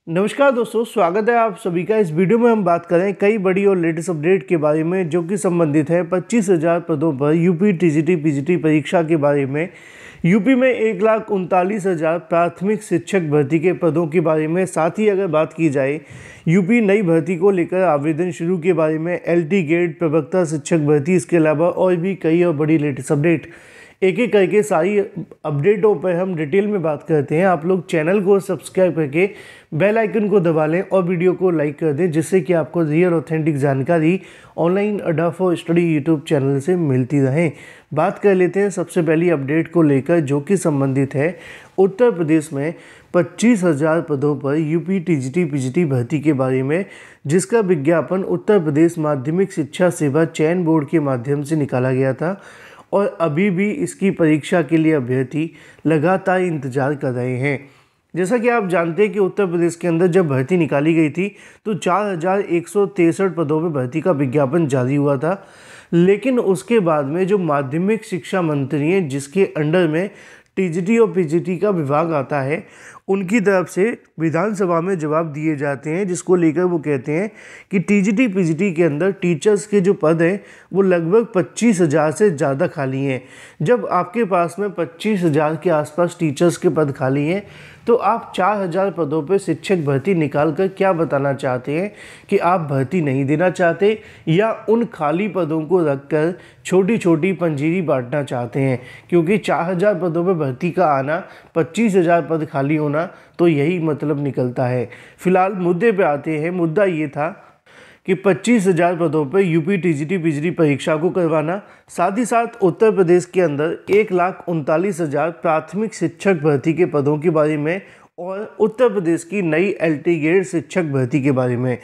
नमस्कार दोस्तों, स्वागत है आप सभी का। इस वीडियो में हम बात करें कई बड़ी और लेटेस्ट अपडेट के बारे में जो कि संबंधित है 25,000 पदों पर यूपी टीजीटी पीजीटी परीक्षा के बारे में। यूपी में 1,39,000 प्राथमिक शिक्षक भर्ती के पदों के बारे में। साथ ही अगर बात की जाए यूपी नई भर्ती को लेकर आवेदन शुरू के बारे में, एलटी गेट प्रवक्ता शिक्षक भर्ती, इसके अलावा और भी कई और बड़ी लेटेस्ट अपडेट, एक एक करके सारी अपडेटों पर हम डिटेल में बात करते हैं। आप लोग चैनल को सब्सक्राइब करके बेल आइकन को दबा लें और वीडियो को लाइक कर दें, जिससे कि आपको रियल ऑथेंटिक जानकारी ऑनलाइन अड्डा फॉर स्टडी यूट्यूब चैनल से मिलती रहे। बात कर लेते हैं सबसे पहली अपडेट को लेकर, जो कि संबंधित है उत्तर प्रदेश में 25,000 पदों पर यूपी टीजीटी पीजीटी भर्ती के बारे में, जिसका विज्ञापन उत्तर प्रदेश माध्यमिक शिक्षा सेवा चयन बोर्ड के माध्यम से निकाला गया था और अभी भी इसकी परीक्षा के लिए अभ्यर्थी लगातार इंतजार कर रहे हैं। जैसा कि आप जानते हैं कि उत्तर प्रदेश के अंदर जब भर्ती निकाली गई थी तो 4,163 पदों में भर्ती का विज्ञापन जारी हुआ था, लेकिन उसके बाद में जो माध्यमिक शिक्षा मंत्री हैं, जिसके अंडर में टीजीटी और पीजीटी का विभाग आता है, उनकी तरफ से विधानसभा में जवाब दिए जाते हैं, जिसको लेकर वो कहते हैं कि टीजीटी पीजीटी के अंदर टीचर्स के जो पद हैं वो लगभग 25,000 से ज़्यादा खाली हैं। जब आपके पास में 25,000 के आसपास टीचर्स के पद खाली हैं तो आप 4,000 पदों पर शिक्षक भर्ती निकाल कर क्या बताना चाहते हैं कि आप भर्ती नहीं देना चाहते, या उन खाली पदों को रखकर छोटी छोटी पंजीरी बांटना चाहते हैं? क्योंकि 4,000 पदों पर भर्ती का आना, 25,000 पद खाली होना, तो यही मतलब निकलता है। फिलहाल मुद्दे पे आते हैं। मुद्दा ये था कि 25,000 पदों पर यूपी टीजीटी पीजीटी परीक्षा को करवाना, साथ ही साथ उत्तर प्रदेश के अंदर 1,39,000 प्राथमिक शिक्षक भर्ती के पदों के बारे में और उत्तर प्रदेश की नई एलटी गेट शिक्षक भर्ती के बारे में।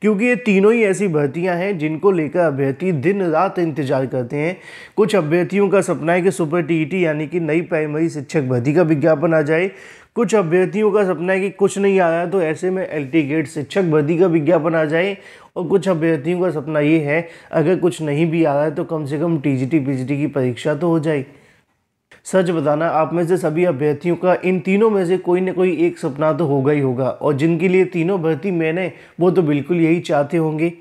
क्योंकि ये तीनों ही ऐसी भर्तियां हैं जिनको लेकर अभ्यर्थी दिन रात इंतजार करते हैं। कुछ अभ्यर्थियों का सपना है कि सुपर टीईटी यानी कि नई प्राइमरी शिक्षक भर्ती का विज्ञापन आ जाए। कुछ अभ्यर्थियों का सपना है कि कुछ नहीं आ रहा है तो ऐसे में एलटी गेट शिक्षक भर्ती का विज्ञापन आ जाए, और कुछ अभ्यर्थियों का सपना ये है अगर कुछ नहीं भी आ रहा है तो कम से कम टीजीटी पीजीटी की परीक्षा तो हो जाए। सच बताना, आप में से सभी अभ्यर्थियों का इन तीनों में से कोई न कोई एक सपना तो होगा ही होगा, और जिनके लिए तीनों भर्ती मैंने वो तो बिल्कुल यही चाहते होंगे।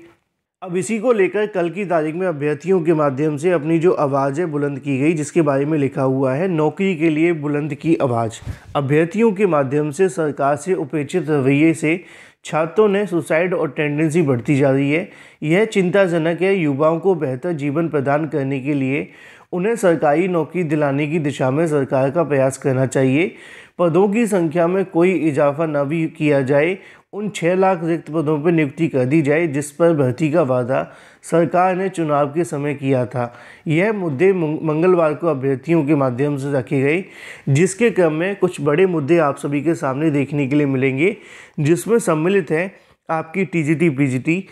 अब इसी को लेकर कल की तारीख में अभ्यर्थियों के माध्यम से अपनी जो आवाज़ है बुलंद की गई, जिसके बारे में लिखा हुआ है नौकरी के लिए बुलंद की आवाज़। अभ्यर्थियों के माध्यम से सरकार से उपेक्षित रवैये से छात्रों ने सुसाइड और टेंडेंसी बढ़ती जा रही है। यह चिंताजनक है। युवाओं को बेहतर जीवन प्रदान करने के लिए उन्हें सरकारी नौकरी दिलाने की दिशा में सरकार का प्रयास करना चाहिए। पदों की संख्या में कोई इजाफा न भी किया जाए, उन 6 लाख रिक्त पदों पर नियुक्ति कर दी जाए जिस पर भर्ती का वादा सरकार ने चुनाव के समय किया था। यह मुद्दे मंगलवार को अभ्यर्थियों के माध्यम से रखे गए, जिसके क्रम में कुछ बड़े मुद्दे आप सभी के सामने देखने के लिए मिलेंगे, जिसमें सम्मिलित है आपकी टीजीटी पीजीटी,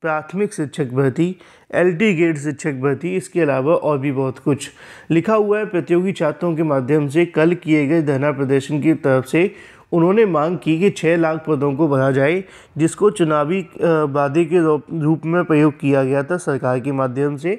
प्राथमिक शिक्षक भर्ती, एलटी गेट शिक्षक भर्ती, इसके अलावा और भी बहुत कुछ। लिखा हुआ है प्रतियोगी छात्रों के माध्यम से कल किए गए धरना प्रदर्शन की तरफ से उन्होंने मांग की कि 6 लाख पदों को भरा जाए, जिसको चुनावी वादे के रूप में प्रयोग किया गया था सरकार के माध्यम से।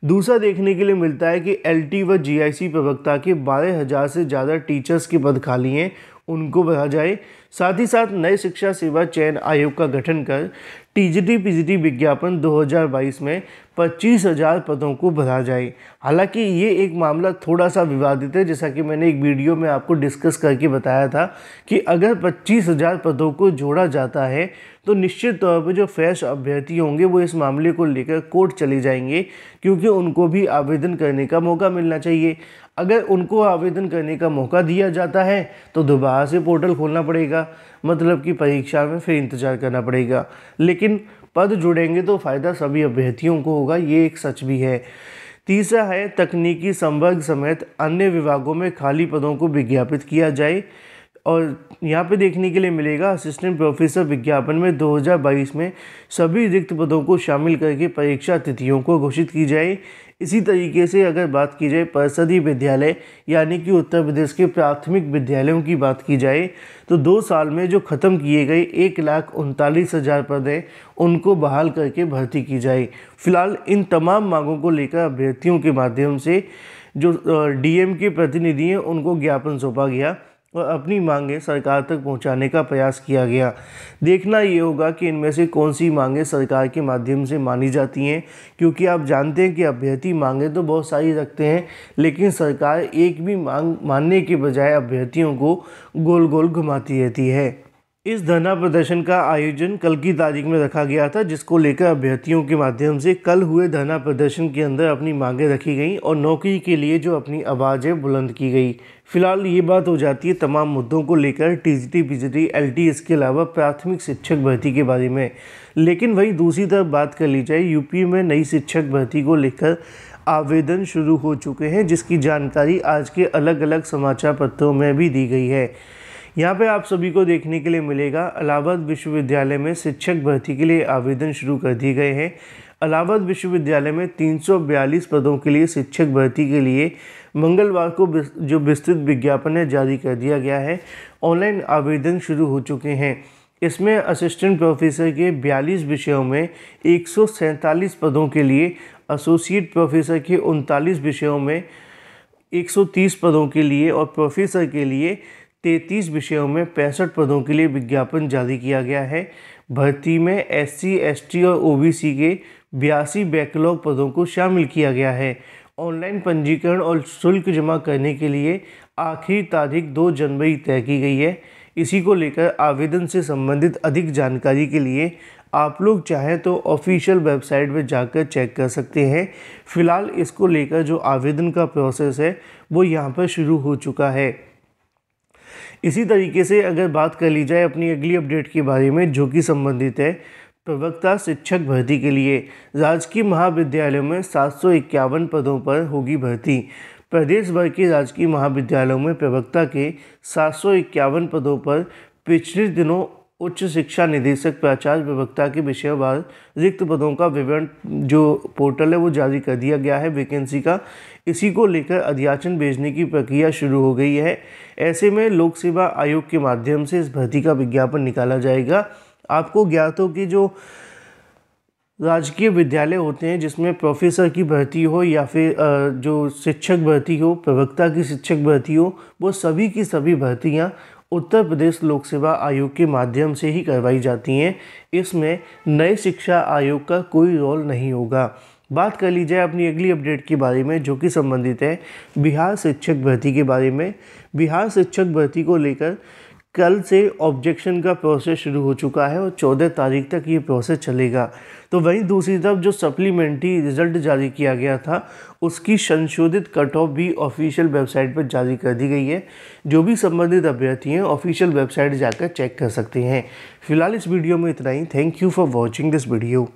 दूसरा देखने के लिए मिलता है कि एलटी व जीआईसी प्रवक्ता के 12,000 से ज़्यादा टीचर्स के पद खाली हैं, उनको भरा जाए। साथ ही साथ नए शिक्षा सेवा चयन आयोग का गठन कर टीजीटी पीजीटी विज्ञापन 2022 में 25,000 पदों को भरा जाए। हालांकि ये एक मामला थोड़ा सा विवादित है, जैसा कि मैंने एक वीडियो में आपको डिस्कस करके बताया था कि अगर 25,000 पदों को जोड़ा जाता है तो निश्चित तौर पर जो फ्रेश अभ्यर्थी होंगे वो इस मामले को लेकर कोर्ट चले जाएंगे, क्योंकि उनको भी आवेदन करने का मौका मिलना चाहिए। अगर उनको आवेदन करने का मौका दिया जाता है तो दोबारा से पोर्टल खोलना पड़ेगा, मतलब कि परीक्षा में फिर इंतज़ार करना पड़ेगा। लेकिन पद जुड़ेंगे तो फ़ायदा सभी अभ्यर्थियों को होगा, ये एक सच भी है। तीसरा है तकनीकी संवर्ग समेत अन्य विभागों में खाली पदों को विज्ञापित किया जाए, और यहाँ पे देखने के लिए मिलेगा असिस्टेंट प्रोफेसर विज्ञापन में 2022 में सभी रिक्त पदों को शामिल करके परीक्षा तिथियों को घोषित की जाए। इसी तरीके से अगर बात की जाए परिषदीय विद्यालय यानी कि उत्तर प्रदेश के प्राथमिक विद्यालयों की बात की जाए तो 2 साल में जो ख़त्म किए गए 1,39,000 पद हैं उनको बहाल करके भर्ती की जाए। फिलहाल इन तमाम मांगों को लेकर अभ्यर्थियों के माध्यम से जो डीएम के प्रतिनिधि हैं उनको ज्ञापन सौंपा गया। और अपनी मांगें सरकार तक पहुंचाने का प्रयास किया गया। देखना ये होगा कि इनमें से कौन सी मांगें सरकार के माध्यम से मानी जाती हैं, क्योंकि आप जानते हैं कि अभ्यर्थी मांगें तो बहुत सारी रखते हैं, लेकिन सरकार एक भी मांग मानने के बजाय अभ्यर्थियों को गोल गोल घुमाती रहती है। इस धरना प्रदर्शन का आयोजन कल की तारीख में रखा गया था, जिसको लेकर अभ्यर्थियों के माध्यम से कल हुए धरना प्रदर्शन के अंदर अपनी मांगें रखी गई और नौकरी के लिए जो अपनी आवाज़ें बुलंद की गई। फिलहाल ये बात हो जाती है तमाम मुद्दों को लेकर, टीजीटी, पीजीटी, एलटी, इसके अलावा प्राथमिक शिक्षक भर्ती के बारे में। लेकिन वही दूसरी तरफ बात कर ली जाए, यूपी में नई शिक्षक भर्ती को लेकर आवेदन शुरू हो चुके हैं, जिसकी जानकारी आज के अलग अलग समाचार पत्रों में भी दी गई है। यहाँ पे आप सभी को देखने के लिए मिलेगा, इलाहाबाद विश्वविद्यालय में शिक्षक भर्ती के लिए आवेदन शुरू कर दिए गए हैं। इलाहाबाद विश्वविद्यालय में 342 पदों के लिए शिक्षक भर्ती के लिए मंगलवार को जो विस्तृत विज्ञापन है जारी कर दिया गया है। ऑनलाइन आवेदन शुरू हो चुके हैं। इसमें असिस्टेंट प्रोफेसर के 42 विषयों में 147 पदों के लिए, एसोसिएट प्रोफेसर के 39 विषयों में 130 पदों के लिए और प्रोफेसर के लिए 33 विषयों में 65 पदों के लिए विज्ञापन जारी किया गया है। भर्ती में एससी, एसटी और ओबीसी के 82 बैकलॉग पदों को शामिल किया गया है। ऑनलाइन पंजीकरण और शुल्क जमा करने के लिए आखिरी तारीख 2 जनवरी तय की गई है। इसी को लेकर आवेदन से संबंधित अधिक जानकारी के लिए आप लोग चाहें तो ऑफिशियल वेबसाइट पर जाकर चेक कर सकते हैं। फिलहाल इसको लेकर जो आवेदन का प्रोसेस है वो यहाँ पर शुरू हो चुका है। इसी तरीके से अगर बात कर ली जाए अपनी अगली अपडेट के बारे में, जो कि संबंधित है प्रवक्ता शिक्षक भर्ती के लिए, राजकीय महाविद्यालयों में 751 पदों पर होगी भर्ती। प्रदेश भर के राजकीय महाविद्यालयों में प्रवक्ता के 751 पदों पर पिछले दिनों उच्च शिक्षा निदेशक प्राचार्य प्रवक्ता के विषयवार रिक्त पदों का विवरण जो पोर्टल है वो जारी कर दिया गया है वैकेंसी का। इसी को लेकर अध्याचन भेजने की प्रक्रिया शुरू हो गई है। ऐसे में लोक सेवा आयोग के माध्यम से इस भर्ती का विज्ञापन निकाला जाएगा। आपको ज्ञात हो कि जो राजकीय विद्यालय होते हैं जिसमें प्रोफेसर की भर्ती हो या फिर जो शिक्षक भर्ती हो, प्रवक्ता की शिक्षक भर्ती हो, वो सभी की सभी भर्तियाँ उत्तर प्रदेश लोक सेवा आयोग के माध्यम से ही करवाई जाती हैं। इसमें नए शिक्षा आयोग का कोई रोल नहीं होगा। बात कर ली जाए अपनी अगली अपडेट के बारे में, जो कि संबंधित है बिहार शिक्षक भर्ती के बारे में। बिहार शिक्षक भर्ती को लेकर कल से ऑब्जेक्शन का प्रोसेस शुरू हो चुका है और 14 तारीख तक ये प्रोसेस चलेगा। तो वहीं दूसरी तरफ जो सप्लीमेंट्री रिजल्ट जारी किया गया था उसकी संशोधित कट ऑफ भी ऑफिशियल वेबसाइट पर जारी कर दी गई है। जो भी संबंधित अभ्यर्थी हैं ऑफिशियल वेबसाइट जाकर चेक कर सकते हैं। फिलहाल इस वीडियो में इतना ही। Thank you for watching this video.